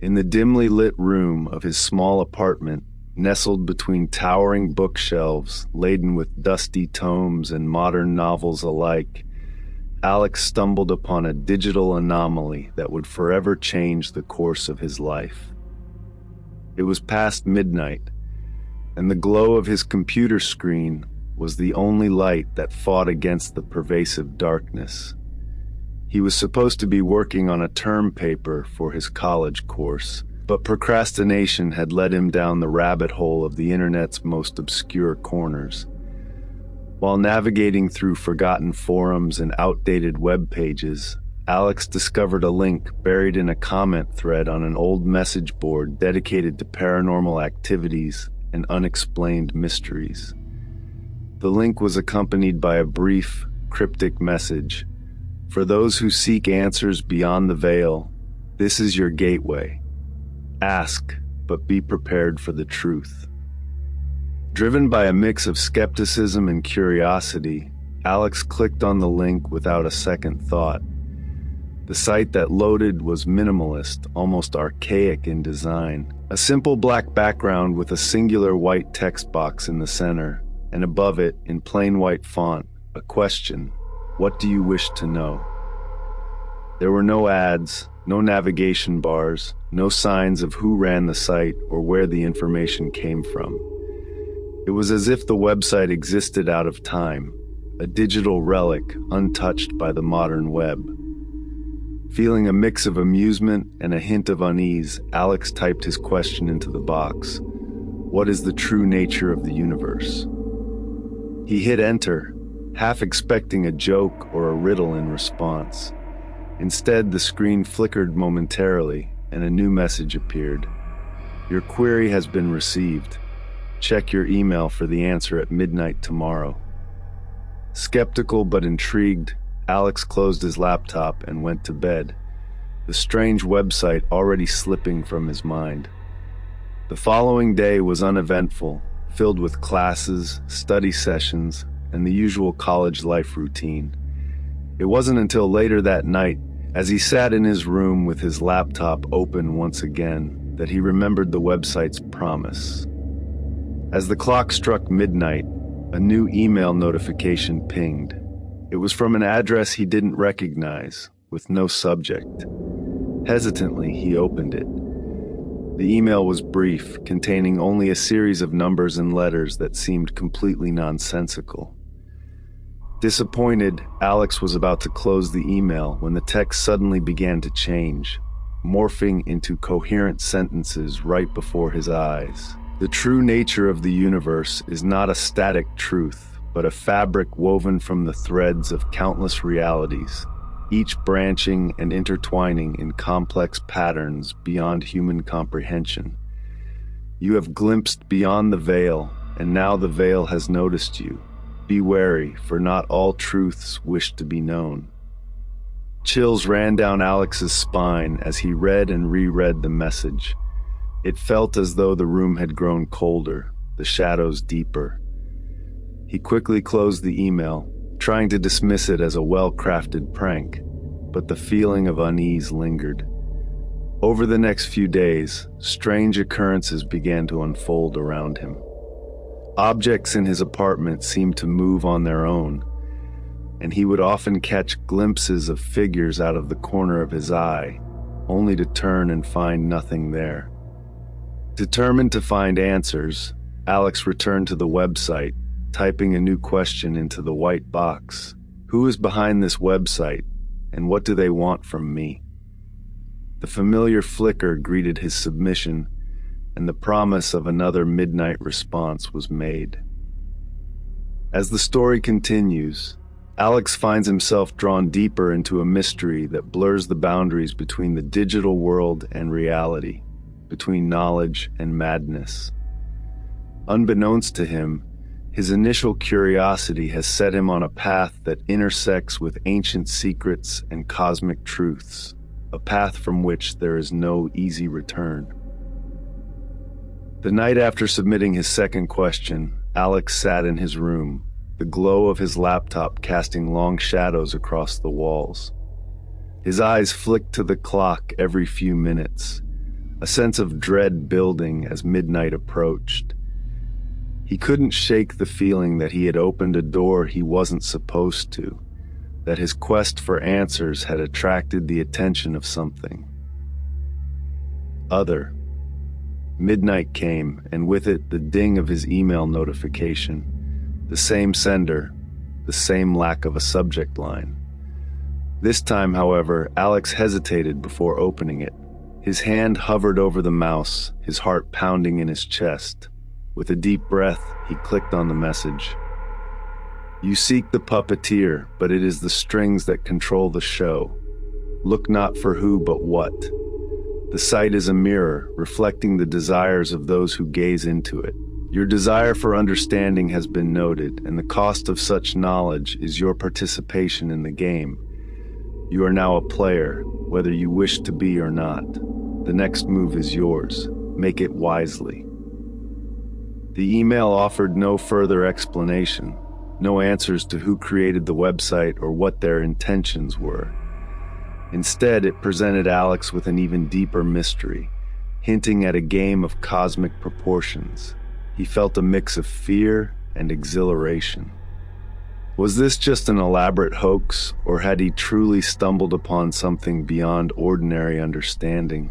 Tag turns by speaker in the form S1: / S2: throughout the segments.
S1: In the dimly lit room of his small apartment, nestled between towering bookshelves laden with dusty tomes and modern novels alike, Alex stumbled upon a digital anomaly that would forever change the course of his life. It was past midnight, and the glow of his computer screen was the only light that fought against the pervasive darkness. He was supposed to be working on a term paper for his college course, but procrastination had led him down the rabbit hole of the internet's most obscure corners. While navigating through forgotten forums and outdated web pages, Alex discovered a link buried in a comment thread on an old message board dedicated to paranormal activities and unexplained mysteries. The link was accompanied by a brief, cryptic message. For those who seek answers beyond the veil, this is your gateway. Ask, but be prepared for the truth. Driven by a mix of skepticism and curiosity, Alex clicked on the link without a second thought. The site that loaded was minimalist, almost archaic in design. A simple black background with a singular white text box in the center, and above it, in plain white font, a question: what do you wish to know? There were no ads, no navigation bars, no signs of who ran the site or where the information came from. It was as if the website existed out of time, a digital relic untouched by the modern web. Feeling a mix of amusement and a hint of unease, Alex typed his question into the box. What is the true nature of the universe? He hit enter, half expecting a joke or a riddle in response. Instead, the screen flickered momentarily, and a new message appeared. Your query has been received. Check your email for the answer at midnight tomorrow. Skeptical but intrigued, Alex closed his laptop and went to bed, the strange website already slipping from his mind. The following day was uneventful, filled with classes, study sessions, and the usual college life routine. It wasn't until later that night, as he sat in his room with his laptop open once again, that he remembered the website's promise. As the clock struck midnight, a new email notification pinged. It was from an address he didn't recognize, with no subject. Hesitantly, he opened it. The email was brief, containing only a series of numbers and letters that seemed completely nonsensical. Disappointed, Alex was about to close the email when the text suddenly began to change, morphing into coherent sentences right before his eyes. The true nature of the universe is not a static truth, but a fabric woven from the threads of countless realities, each branching and intertwining in complex patterns beyond human comprehension. You have glimpsed beyond the veil, and now the veil has noticed you. Be wary, for not all truths wish to be known. Chills ran down Alex's spine as he read and reread the message. It felt as though the room had grown colder, the shadows deeper. He quickly closed the email, trying to dismiss it as a well-crafted prank, but the feeling of unease lingered. Over the next few days, strange occurrences began to unfold around him. Objects in his apartment seemed to move on their own, and he would often catch glimpses of figures out of the corner of his eye, only to turn and find nothing there. Determined to find answers, Alex returned to the website, typing a new question into the white box. Who is behind this website, and what do they want from me? The familiar flicker greeted his submission, and the promise of another midnight response was made. As the story continues, Alex finds himself drawn deeper into a mystery that blurs the boundaries between the digital world and reality, between knowledge and madness. Unbeknownst to him, his initial curiosity has set him on a path that intersects with ancient secrets and cosmic truths, a path from which there is no easy return. The night after submitting his second question, Alex sat in his room, the glow of his laptop casting long shadows across the walls. His eyes flicked to the clock every few minutes, a sense of dread building as midnight approached. He couldn't shake the feeling that he had opened a door he wasn't supposed to, that his quest for answers had attracted the attention of something other. Midnight came, and with it the ding of his email notification. The same sender, the same lack of a subject line. This time, however, Alex hesitated before opening it. His hand hovered over the mouse, his heart pounding in his chest. With a deep breath, he clicked on the message. You seek the puppeteer, but it is the strings that control the show. Look not for who, but what. The site is a mirror, reflecting the desires of those who gaze into it. Your desire for understanding has been noted, and the cost of such knowledge is your participation in the game. You are now a player, whether you wish to be or not. The next move is yours. Make it wisely. The email offered no further explanation, no answers to who created the website or what their intentions were. Instead, it presented Alex with an even deeper mystery, hinting at a game of cosmic proportions. He felt a mix of fear and exhilaration. Was this just an elaborate hoax, or had he truly stumbled upon something beyond ordinary understanding?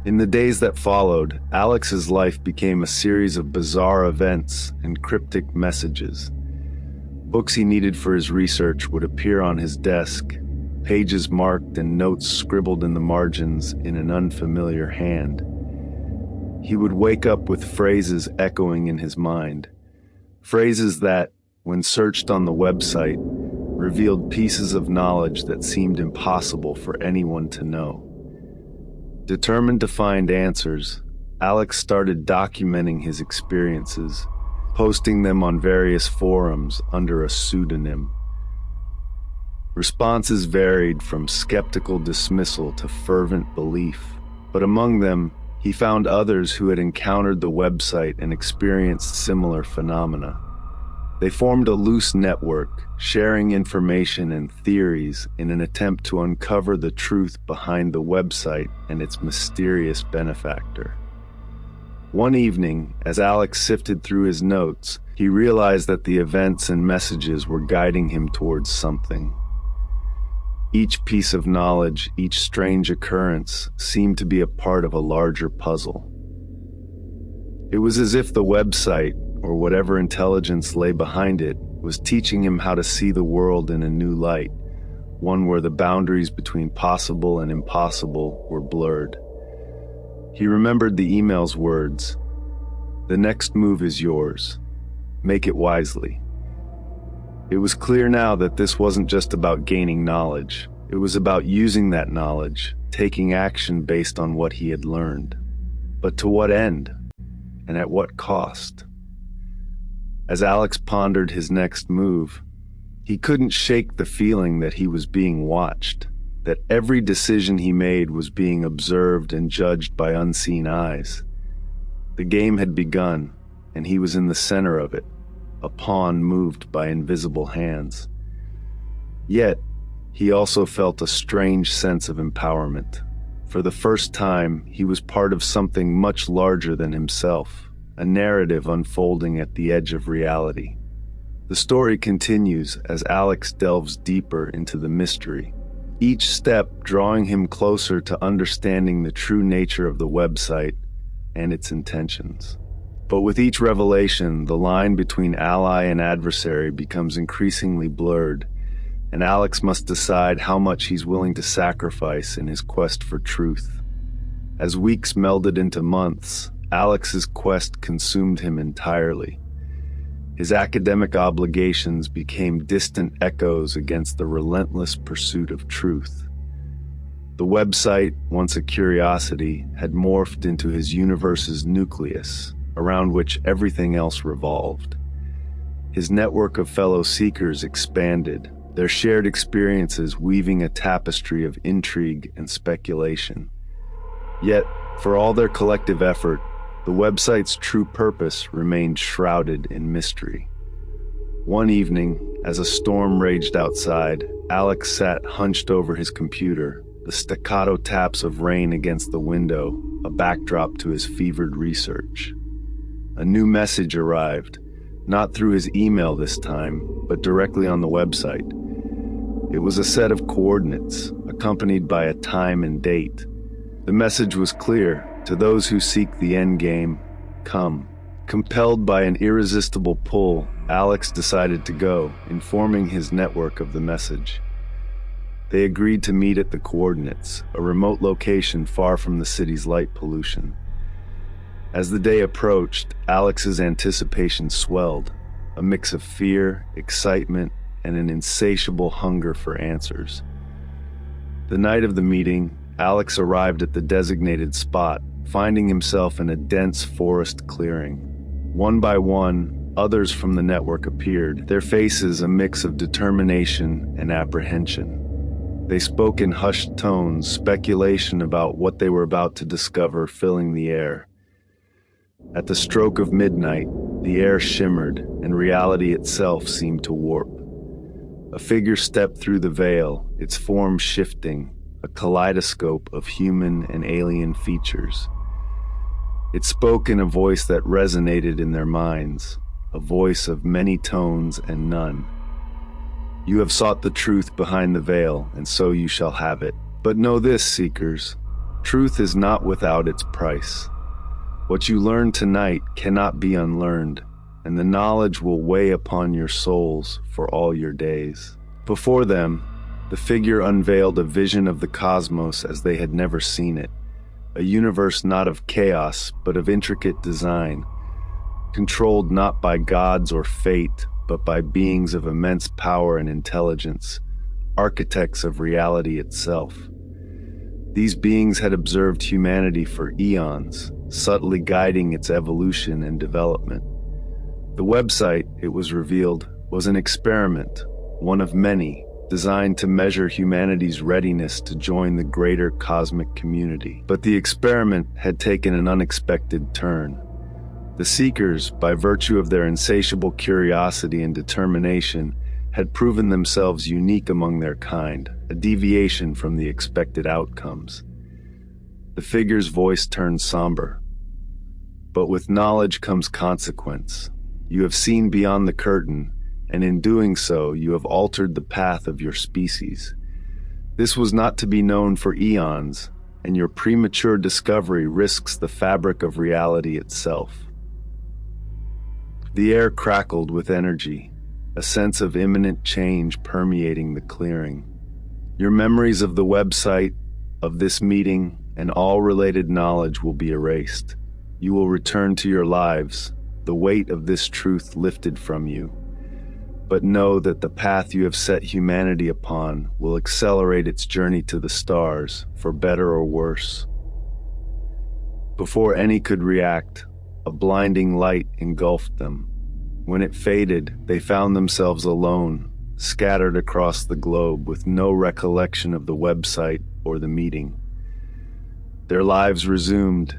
S1: In the days that followed, Alex's life became a series of bizarre events and cryptic messages. Books he needed for his research would appear on his desk, pages marked and notes scribbled in the margins in an unfamiliar hand. He would wake up with phrases echoing in his mind, phrases that, when searched on the website, revealed pieces of knowledge that seemed impossible for anyone to know. Determined to find answers, Alex started documenting his experiences, posting them on various forums under a pseudonym. Responses varied from skeptical dismissal to fervent belief, but among them, he found others who had encountered the website and experienced similar phenomena. They formed a loose network, sharing information and theories in an attempt to uncover the truth behind the website and its mysterious benefactor. One evening, as Alex sifted through his notes, he realized that the events and messages were guiding him towards something. Each piece of knowledge, each strange occurrence, seemed to be a part of a larger puzzle. It was as if the website, or whatever intelligence lay behind it, was teaching him how to see the world in a new light, one where the boundaries between possible and impossible were blurred. He remembered the email's words, "The next move is yours. Make it wisely." It was clear now that this wasn't just about gaining knowledge. It was about using that knowledge, taking action based on what he had learned. But to what end? And at what cost? As Alex pondered his next move, he couldn't shake the feeling that he was being watched, that every decision he made was being observed and judged by unseen eyes. The game had begun, and he was in the center of it, a pawn moved by invisible hands. Yet, he also felt a strange sense of empowerment. For the first time, he was part of something much larger than himself, a narrative unfolding at the edge of reality. The story continues as Alex delves deeper into the mystery, each step drawing him closer to understanding the true nature of the website and its intentions. But with each revelation, the line between ally and adversary becomes increasingly blurred, and Alex must decide how much he's willing to sacrifice in his quest for truth. As weeks melded into months, Alex's quest consumed him entirely. His academic obligations became distant echoes against the relentless pursuit of truth. The website, once a curiosity, had morphed into his universe's nucleus, around which everything else revolved. His network of fellow seekers expanded, their shared experiences weaving a tapestry of intrigue and speculation. Yet, for all their collective effort, the website's true purpose remained shrouded in mystery. One evening, as a storm raged outside, Alex sat hunched over his computer, the staccato taps of rain against the window, a backdrop to his fevered research. A new message arrived, not through his email this time, but directly on the website. It was a set of coordinates, accompanied by a time and date. The message was clear: to those who seek the end game, come. Compelled by an irresistible pull, Alex decided to go, informing his network of the message. They agreed to meet at the coordinates, a remote location far from the city's light pollution. As the day approached, Alex's anticipation swelled, a mix of fear, excitement, and an insatiable hunger for answers. The night of the meeting, Alex arrived at the designated spot, finding himself in a dense forest clearing. One by one, others from the network appeared, their faces a mix of determination and apprehension. They spoke in hushed tones, speculation about what they were about to discover filling the air. At the stroke of midnight, the air shimmered, and reality itself seemed to warp. A figure stepped through the veil, its form shifting, a kaleidoscope of human and alien features. It spoke in a voice that resonated in their minds, a voice of many tones and none. You have sought the truth behind the veil, and so you shall have it. But know this, seekers, truth is not without its price. What you learn tonight cannot be unlearned, and the knowledge will weigh upon your souls for all your days. Before them, the figure unveiled a vision of the cosmos as they had never seen it, a universe not of chaos, but of intricate design, controlled not by gods or fate, but by beings of immense power and intelligence, architects of reality itself. These beings had observed humanity for eons, subtly guiding its evolution and development. The website, it was revealed, was an experiment, one of many, designed to measure humanity's readiness to join the greater cosmic community. But the experiment had taken an unexpected turn. The seekers, by virtue of their insatiable curiosity and determination, had proven themselves unique among their kind, a deviation from the expected outcomes. The figure's voice turned somber. But with knowledge comes consequence. You have seen beyond the curtain, and in doing so, you have altered the path of your species. This was not to be known for eons, and your premature discovery risks the fabric of reality itself. The air crackled with energy, a sense of imminent change permeating the clearing. Your memories of the website, of this meeting, and all related knowledge will be erased. You will return to your lives, the weight of this truth lifted from you. But know that the path you have set humanity upon will accelerate its journey to the stars, for better or worse. Before any could react, a blinding light engulfed them. When it faded, they found themselves alone, scattered across the globe with no recollection of the website or the meeting. Their lives resumed,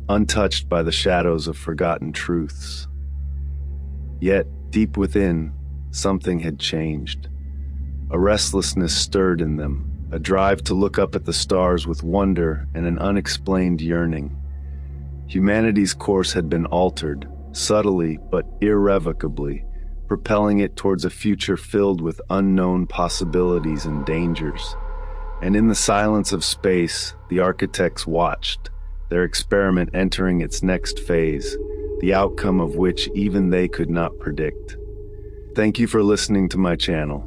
S1: untouched by the shadows of forgotten truths. Yet, deep within, something had changed. A restlessness stirred in them, a drive to look up at the stars with wonder and an unexplained yearning. Humanity's course had been altered, subtly but irrevocably, propelling it towards a future filled with unknown possibilities and dangers. And in the silence of space, the architects watched, their experiment entering its next phase, the outcome of which even they could not predict. Thank you for listening to my channel.